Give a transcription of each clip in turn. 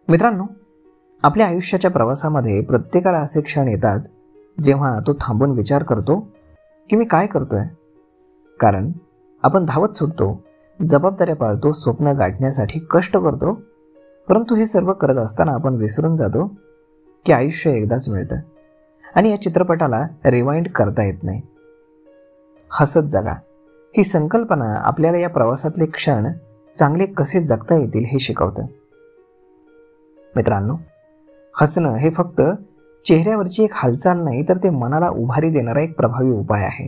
मित्रांनो, आपल्या आयुष्याच्या प्रवासामध्ये प्रत्येकाला असे क्षण येतात जेव्हा तो थांबून विचार करतो की मी काय करतोय. कारण आपण धावत सुटतो, जबाबदाऱ्या पाळतो, स्वप्न गाठण्यासाठी कष्ट करतो, परंतु हे सर्व करत असताना आपण विसरून जातो की आयुष्य एकदाच मिळतं आणि या चित्रपटाला रिवाइंड करता येत नाही. हसत जगा ही संकल्पना आपल्याला या प्रवासातले क्षण चांगले कसे जगता येतील हे शिकवतं. मित्रांनो, हसणं हे फक्त चेहऱ्यावरची एक हालचाल नाही, तर ते मनाला उभारी देणारा एक प्रभावी उपाय आहे.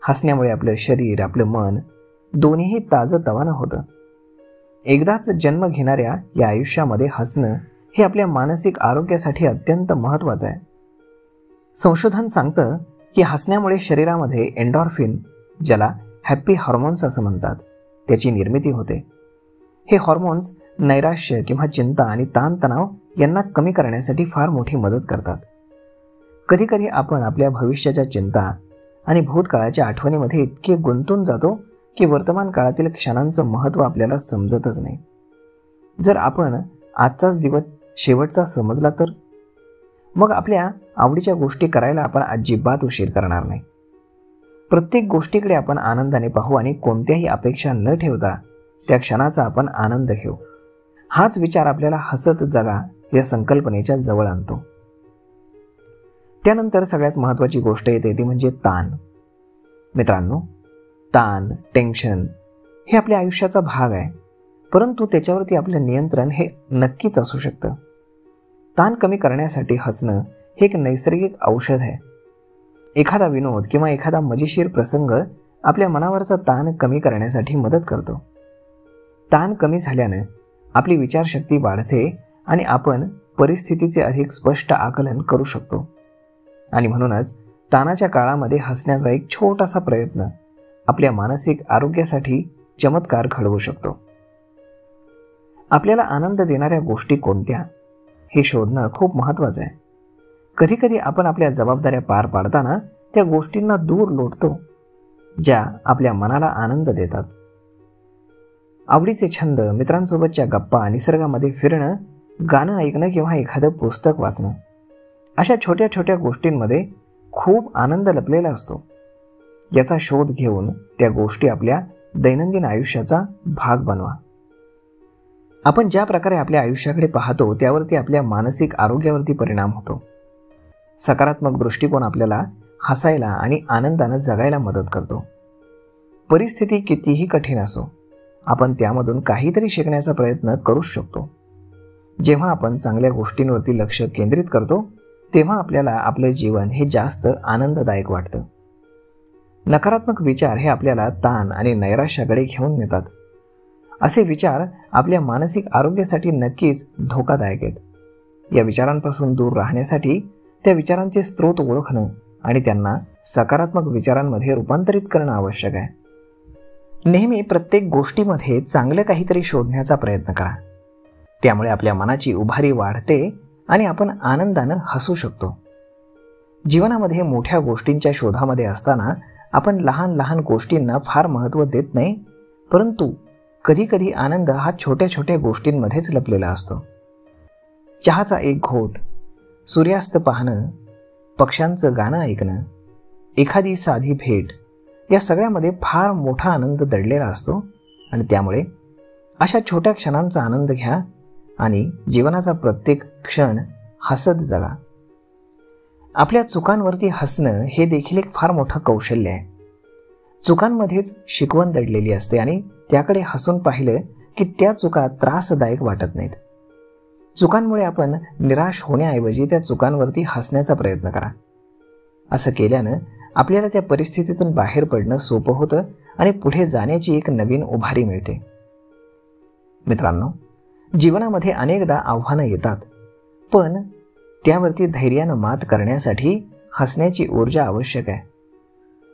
हसण्यामुळे आपलं शरीर, आपलं मन दोन्हीही ताजंतवानं होतं. एकदाच जन्म घेणाऱ्या या आयुष्यामध्ये हसणं हे आपल्या मानसिक आरोग्यासाठी अत्यंत महत्त्वाचं आहे. संशोधन सांगतं की हसण्यामुळे शरीरामध्ये एंडॉर्फिन, ज्याला हॅपी हार्मोन्स असं म्हणतात, त्याची निर्मिती होते. हे हार्मोन्स नैराश्य किंवा चिंता आणि ताणतणाव यांना कमी करण्यासाठी फार मोठी मदत करतात. कधीकधी आपण आपल्या भविष्याच्या चिंता आणि भूतकाळाच्या आठवणीमध्ये इतके गुंतून जातो की वर्तमान काळातील क्षणांचं महत्त्व आपल्याला समजतच नाही. जर आपण आजचाच दिवस शेवटचा समजला तर मग आपल्या आवडीच्या गोष्टी करायला आपण अजिबात उशीर करणार नाही. प्रत्येक गोष्टीकडे आपण आनंदाने पाहू आणि कोणत्याही अपेक्षा न ठेवता त्या क्षणाचा आपण आनंद घेऊ. हाच विचार आपल्याला हसत जगा या संकल्पनेच्या जवळ आणतो. त्यानंतर सगळ्यात महत्त्वाची गोष्ट येते ती म्हणजे ताण. मित्रांनो, ताण, टेन्शन हे आपल्या आयुष्याचा भाग आहे, परंतु त्याच्यावरती आपलं नियंत्रण हे नक्कीच असू शकतं. ताण कमी करण्यासाठी हसणं हे एक नैसर्गिक औषध आहे. एखादा विनोद किंवा एखादा मजेशीर प्रसंग आपल्या मनावरचा ताण कमी करण्यासाठी मदत करतो. ताण कमी झाल्यानं आपली विचारशक्ती वाढते आणि आपण परिस्थितीचे अधिक स्पष्ट आकलन करू शकतो. आणि म्हणूनच ताणाच्या काळामध्ये हसण्याचा एक छोटासा प्रयत्न आपल्या मानसिक आरोग्यासाठी चमत्कार घडवू शकतो. आपल्याला आनंद देणाऱ्या गोष्टी कोणत्या हे शोधणं खूप महत्त्वाचं आहे. कधीकधी आपण आपल्या जबाबदाऱ्या पार पाडताना त्या गोष्टींना दूर लोटतो ज्या आपल्या मनाला आनंद देतात. आवडीचे छंद, मित्रांसोबतच्या गप्पा, निसर्गामध्ये फिरणं, गाणं ऐकणं किंवा एखादं पुस्तक वाचणं, अशा छोट्या छोट्या गोष्टींमध्ये खूप आनंद लपलेला असतो. याचा शोध घेऊन त्या गोष्टी आपल्या दैनंदिन आयुष्याचा भाग बनवा. आपण ज्या प्रकारे आपल्या आयुष्याकडे पाहतो त्यावरती आपल्या मानसिक आरोग्यावरती परिणाम होतो. सकारात्मक दृष्टिकोन आपल्याला हसायला आणि आनंदानं जगायला मदत करतो. परिस्थिती कितीही कठीण असो, आपण त्यामधून काहीतरी शिकण्याचा प्रयत्न करूच शकतो. जेव्हा आपण चांगल्या गोष्टींवरती लक्ष केंद्रित करतो तेव्हा आपल्याला आपलं जीवन हे जास्त आनंददायक वाटतं. नकारात्मक विचार हे आपल्याला ताण आणि नैराश्याकडे घेऊन नेतात. असे विचार आपल्या मानसिक आरोग्यासाठी नक्कीच धोकादायक आहेत. या विचारांपासून दूर राहण्यासाठी त्या विचारांचे स्रोत ओळखणं आणि त्यांना सकारात्मक विचारांमध्ये रूपांतरित करणं आवश्यक आहे. नेहमी प्रत्येक गोष्टीमध्ये चांगलं काहीतरी शोधण्याचा प्रयत्न करा. त्यामुळे आपल्या मनाची उभारी वाढते आणि आपण आनंदानं हसू शकतो. जीवनामध्ये मोठ्या गोष्टींच्या शोधामध्ये असताना आपण लहान लहान गोष्टींना फार महत्त्व देत नाही, परंतु कधीकधी आनंद हा छोट्या छोट्या गोष्टींमध्येच लपलेला असतो. चहाचा एक घोट, सूर्यास्त पाहणं, पक्ष्यांचं गाणं ऐकणं, एखादी साधी भेट, या सगळ्यामध्ये फार मोठा आनंद दडलेला असतो. आणि त्यामुळे अशा छोट्या क्षणांचा आनंद घ्या आणि जीवनाचा प्रत्येक क्षण हसत जगा. आपल्या चुकांवरती हसणं हे देखील एक फार मोठं कौशल्य आहे. चुकांमध्येच शिकवण दडलेली असते आणि त्याकडे हसून पाहिलं की त्या चुका त्रासदायक वाटत नाहीत. चुकांमुळे आपण निराश होण्याऐवजी त्या चुकांवरती हसण्याचा प्रयत्न करा. असं केल्यानं आपल्याला त्या परिस्थितीतून बाहेर पडणं सोपं होतं आणि पुढे जाण्याची एक नवीन उभारी मिळते. मित्रांनो, जीवनामध्ये अनेकदा आव्हानं येतात, पण त्यावरती धैर्यानं मात करण्यासाठी हसण्याची ऊर्जा आवश्यक आहे.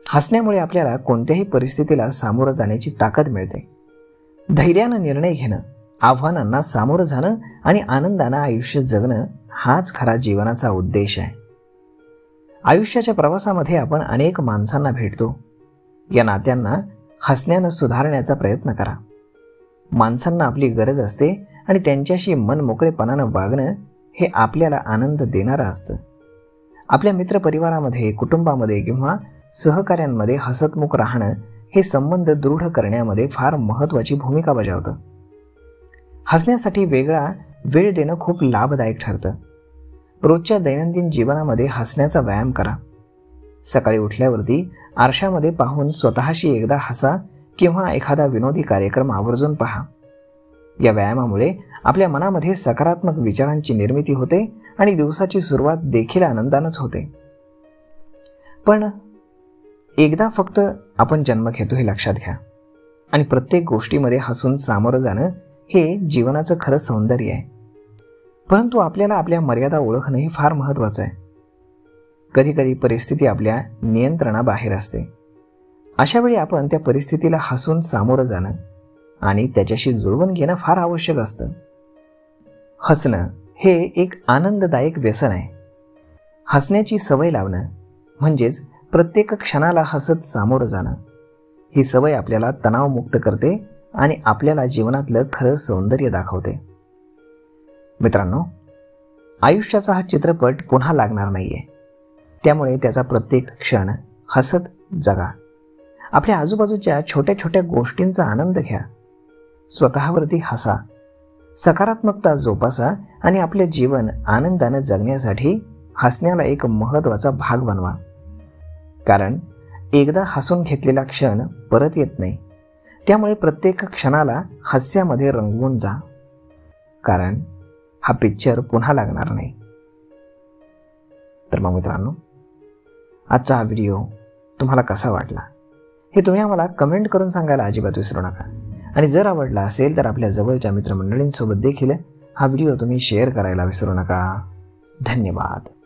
हसण्यामुळे आपल्याला कोणत्याही परिस्थितीला सामोरं जाण्याची ताकद मिळते. धैर्यानं निर्णय घेणं, आव्हानांना सामोरं जाणं आणि आनंदानं आयुष्य जगणं हाच खरा जीवनाचा उद्देश आहे. आयुष्याच्या प्रवासामध्ये आपण अनेक माणसांना भेटतो. या नात्यांना हसण्यानं सुधारण्याचा प्रयत्न करा. माणसांना आपली गरज असते आणि त्यांच्याशी मनमोकळेपणानं वागणं हे आपल्याला आनंद देणारं असतं. आपल्या मित्रपरिवारामध्ये, कुटुंबामध्ये किंवा सहकाऱ्यांमध्ये हसतमुख राहणं हे संबंध दृढ करण्यामध्ये फार महत्त्वाची भूमिका बजावतं. हसण्यासाठी वेगळा वेळ देणं खूप लाभदायक ठरतं. रोजच्या दैनंदिन जीवनामध्ये हसण्याचा व्यायाम करा. सकाळी उठल्यावरती आरशामध्ये पाहून स्वतःशी एकदा हसा किंवा एखादा विनोदी कार्यक्रम आवर्जून पहा. या व्यायामामुळे आपल्या मनामध्ये सकारात्मक विचारांची निर्मिती होते आणि दिवसाची सुरुवात देखील आनंदानंच होते. पण एकदा फक्त आपण जन्म घेतो हे लक्षात घ्या आणि प्रत्येक गोष्टीमध्ये हसून सामोरं जाणं हे जीवनाचं खरं सौंदर्य आहे. परंतु आपल्याला आपल्या मर्यादा ओळखणं हे फार महत्त्वाचं आहे. कधीकधी परिस्थिती आपल्या नियंत्रणाबाहेर असते. अशा वेळी आपण त्या परिस्थितीला हसून सामोरं जाणं आणि त्याच्याशी जुळवून घेणं फार आवश्यक असतं. हसणं हे एक आनंददायक व्यसन आहे. हसण्याची सवय लावणं म्हणजेच प्रत्येक क्षणाला हसत सामोरं जाणं. ही सवय आपल्याला तणावमुक्त करते आणि आपल्याला जीवनातलं खरं सौंदर्य दाखवते. मित्रांनो, आयुष्याचा हा चित्रपट पुन्हा लागणार नाहीये. त्यामुळे त्याचा प्रत्येक क्षण हसत जगा. आपल्या आजूबाजूच्या छोट्या छोट्या गोष्टींचा आनंद घ्या. स्वतःवरती हसा, सकारात्मकता जोपासा आणि आपले जीवन आनंदाने जगण्यासाठी हसण्याला एक महत्त्वाचा भाग बनवा. कारण एकदा हसून घेतलेला क्षण परत येत नाही. त्यामुळे प्रत्येक क्षणाला हास्यामध्ये रंगवून जा. कारण हा पिक्चर पुन्हा लागणार नाही. तर मग मित्रांनो, आजचा हा व्हिडिओ तुम्हाला कसा वाटला हे तुम्ही आम्हाला कमेंट करून सांगायला अजिबात विसरू नका. आणि जर आवडला असेल तर आपल्या जवळच्या मित्रमंडळींसोबत देखील हा व्हिडिओ तुम्ही शेअर करायला विसरू नका. धन्यवाद.